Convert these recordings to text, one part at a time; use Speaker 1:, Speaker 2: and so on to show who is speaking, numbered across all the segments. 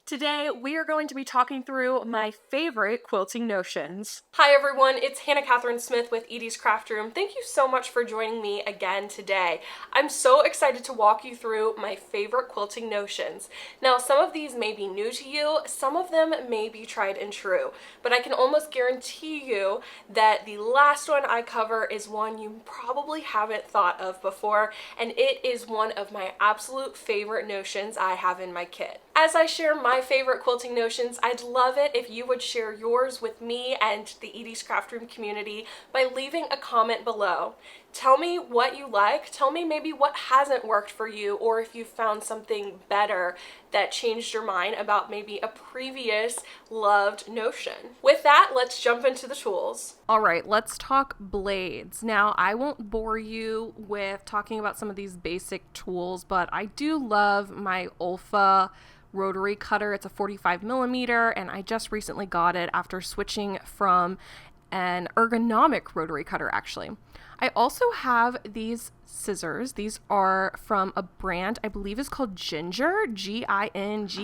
Speaker 1: Today, we are going to be talking through my favorite quilting notions.
Speaker 2: Hi everyone, it's Hannah Catherine Smith with EADDY'S Craft Room. Thank you so much for joining me again today. I'm so excited to walk you through my favorite quilting notions. Now, some of these may be new to you, some of them may be tried and true, but I can almost guarantee you that the last one I cover is one you probably haven't thought of before, and it is one of my absolute favorite notions I have in my kit. As I share my favorite quilting notions, I'd love it if you would share yours with me and the EADDY'S Craft Room community by leaving a comment below. Tell me what you like, tell me maybe what hasn't worked for you, or if you found something better that changed your mind about maybe a previous loved notion. With that, let's jump into the tools.
Speaker 1: All right, let's talk blades. Now, I won't bore you with talking about some of these basic tools, but I do love my Olfa rotary cutter. It's a 45 millimeter, and I just recently got it after switching from an ergonomic rotary cutter, actually. I also have these scissors. These are from a brand I believe is called Ginger, Gingher,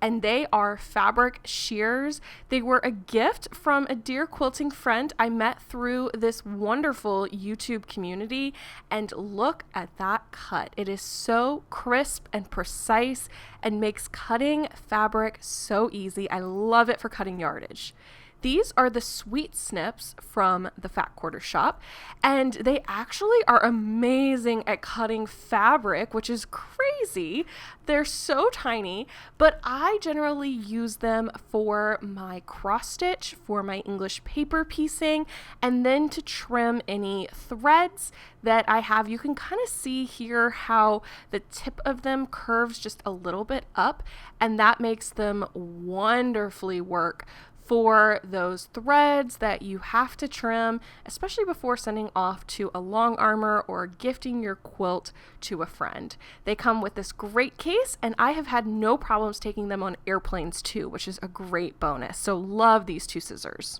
Speaker 1: and they are fabric shears. They were a gift from a dear quilting friend I met through this wonderful YouTube community, and look at that cut. It is so crisp and precise and makes cutting fabric so easy. I love it for cutting yardage. These are the Sweet Snips from the Fat Quarter Shop, and they actually are amazing at cutting fabric, which is crazy. They're so tiny, but I generally use them for my cross stitch, for my English paper piecing, and then to trim any threads that I have. You can kind of see here how the tip of them curves just a little bit up, and that makes them wonderfully work for those threads that you have to trim, especially before sending off to a long armor or gifting your quilt to a friend. They come with this great case, and I have had no problems taking them on airplanes too, which is a great bonus. So love these two scissors.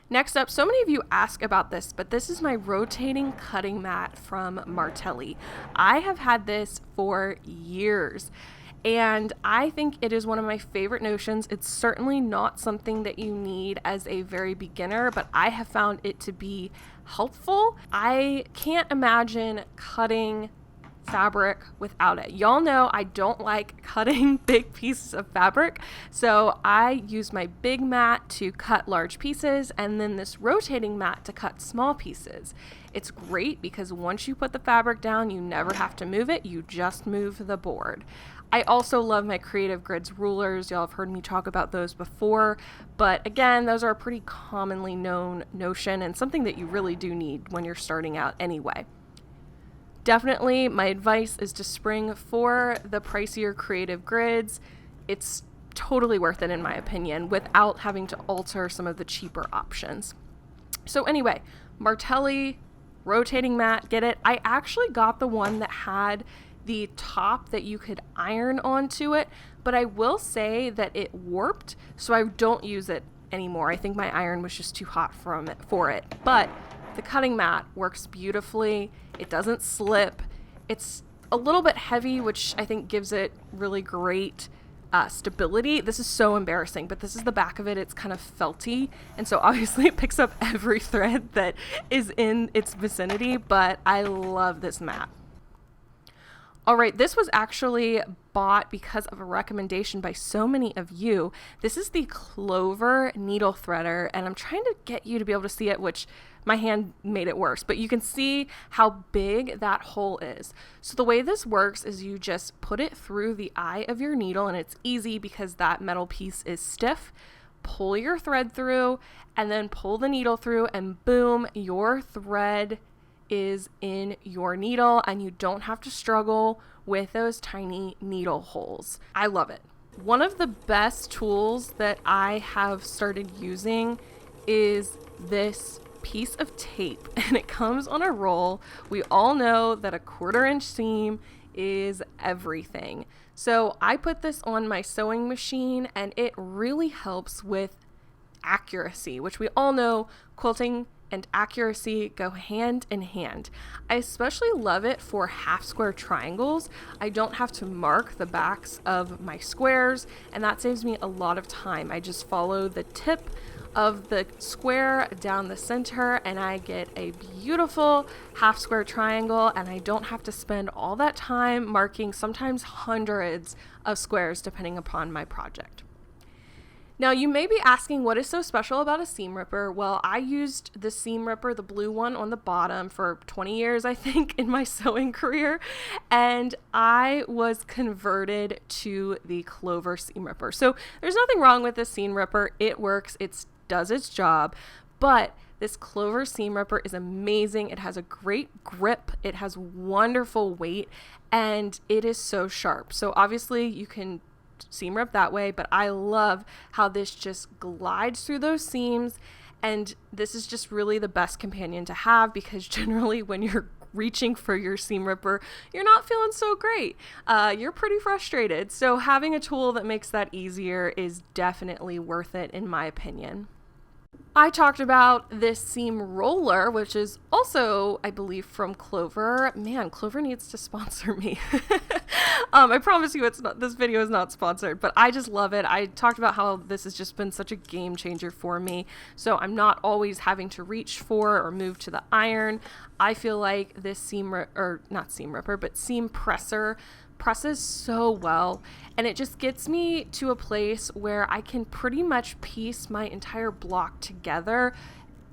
Speaker 1: Next up, so many of you ask about this, but this is my rotating cutting mat from Martelli. I have had this for years, and I think it is one of my favorite notions. It's certainly not something that you need as a very beginner, but I have found it to be helpful. I can't imagine cutting fabric without it. Y'all know I don't like cutting big pieces of fabric, so I use my big mat to cut large pieces and then this rotating mat to cut small pieces. It's great because once you put the fabric down, you never have to move it, you just move the board. I also love my Creative Grids rulers. Y'all have heard me talk about those before, but again, those are a pretty commonly known notion and something that you really do need when you're starting out anyway. Definitely, my advice is to spring for the pricier Creative Grids. It's totally worth it in my opinion, without having to alter some of the cheaper options. So anyway, Martelli rotating mat, get it? I actually got the one that had the top that you could iron onto it, but I will say that it warped, so I don't use it anymore. I think my iron was just too hot for it. But the cutting mat works beautifully. It doesn't slip. It's a little bit heavy, which I think gives it really great stability. This is so embarrassing, but this is the back of it. It's kind of felty, and so obviously it picks up every thread that is in its vicinity, but I love this mat. All right, this was actually bought because of a recommendation by so many of you. This is the Clover needle threader, and I'm trying to get you to be able to see it, which my hand made it worse, but you can see how big that hole is. So the way this works is you just put it through the eye of your needle, and it's easy because that metal piece is stiff. Pull your thread through, and then pull the needle through, and boom, your thread is in your needle, and you don't have to struggle with those tiny needle holes. I love it. One of the best tools that I have started using is this piece of tape, and it comes on a roll. We all know that a 1/4 inch seam is everything. So I put this on my sewing machine, and it really helps with accuracy, which we all know quilting and accuracy go hand in hand. I especially love it for half square triangles. I don't have to mark the backs of my squares, and that saves me a lot of time. I just follow the tip of the square down the center and I get a beautiful half square triangle, and I don't have to spend all that time marking sometimes hundreds of squares depending upon my project. Now you may be asking, what is so special about a seam ripper? Well, I used the seam ripper, the blue one on the bottom, for 20 years, I think, in my sewing career, and I was converted to the Clover seam ripper. So there's nothing wrong with the seam ripper. It works, it does its job, but this Clover seam ripper is amazing. It has a great grip, it has wonderful weight, and it is so sharp. So obviously you can seam rip that way, but I love how this just glides through those seams, and this is just really the best companion to have, because generally when you're reaching for your seam ripper, you're not feeling so great. You're pretty frustrated. So having a tool that makes that easier is definitely worth it, in my opinion. I talked about this seam roller, which is also, I believe, from Clover. Man, Clover needs to sponsor me. I promise you this video is not sponsored, but I just love it. I talked about how this has just been such a game changer for me. So I'm not always having to reach for or move to the iron. I feel like this seam presser presses so well, and it just gets me to a place where I can pretty much piece my entire block together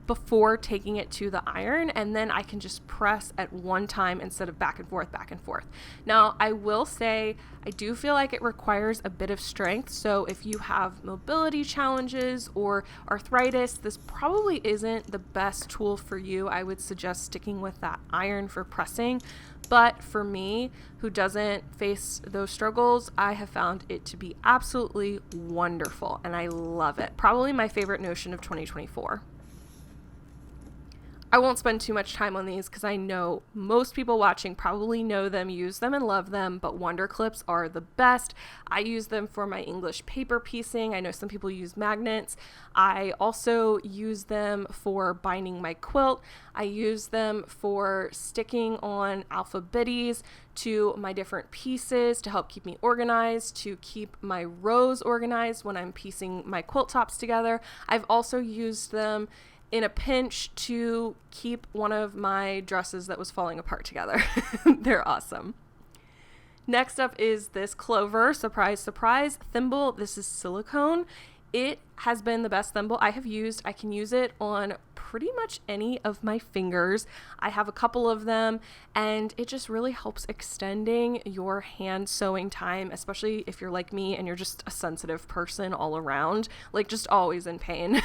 Speaker 1: before taking it to the iron, and then I can just press at one time instead of back and forth, back and forth. Now, I will say I do feel like it requires a bit of strength, so if you have mobility challenges or arthritis, this probably isn't the best tool for you. I would suggest sticking with that iron for pressing. But for me, who doesn't face those struggles, I have found it to be absolutely wonderful, and I love it. Probably my favorite Notion of 2024. I won't spend too much time on these because I know most people watching probably know them, use them, and love them, but Wonder Clips are the best. I use them for my English paper piecing. I know some people use magnets. I also use them for binding my quilt. I use them for sticking on alphabetties to my different pieces to help keep me organized, to keep my rows organized when I'm piecing my quilt tops together. I've also used them in a pinch to keep one of my dresses that was falling apart together. They're awesome. Next up is this Clover, surprise, surprise, thimble. This is silicone. It has been the best thimble I have used. I can use it on pretty much any of my fingers. I have a couple of them, and it just really helps extending your hand sewing time, especially if you're like me and you're just a sensitive person all around, like just always in pain.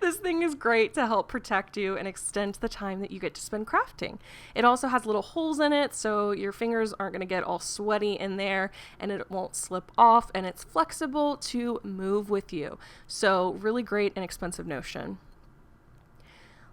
Speaker 1: This thing is great to help protect you and extend the time that you get to spend crafting. It also has little holes in it, so your fingers aren't going to get all sweaty in there, and it won't slip off, and it's flexible to move with you. So really great and expensive Notion.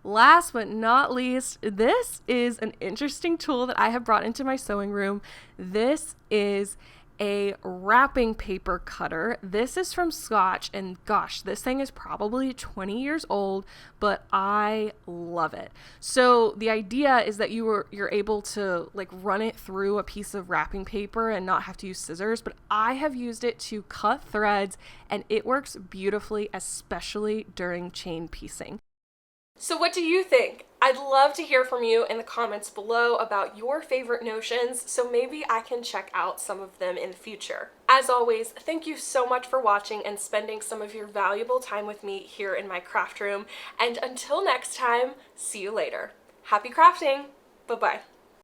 Speaker 1: Last but not least, this is an interesting tool that I have brought into my sewing room. This is a wrapping paper cutter. This is from Scotch, and gosh, this thing is probably 20 years old, but I love it. So the idea is that you're able to like run it through a piece of wrapping paper and not have to use scissors, but I have used it to cut threads, and it works beautifully, especially during chain piecing. So what do you think? I'd love to hear from you in the comments below about your favorite Notions, so maybe I can check out some of them in the future. As always, thank you so much for watching and spending some of your valuable time with me here in my craft room, and until next time, see you later. Happy crafting! Bye-bye.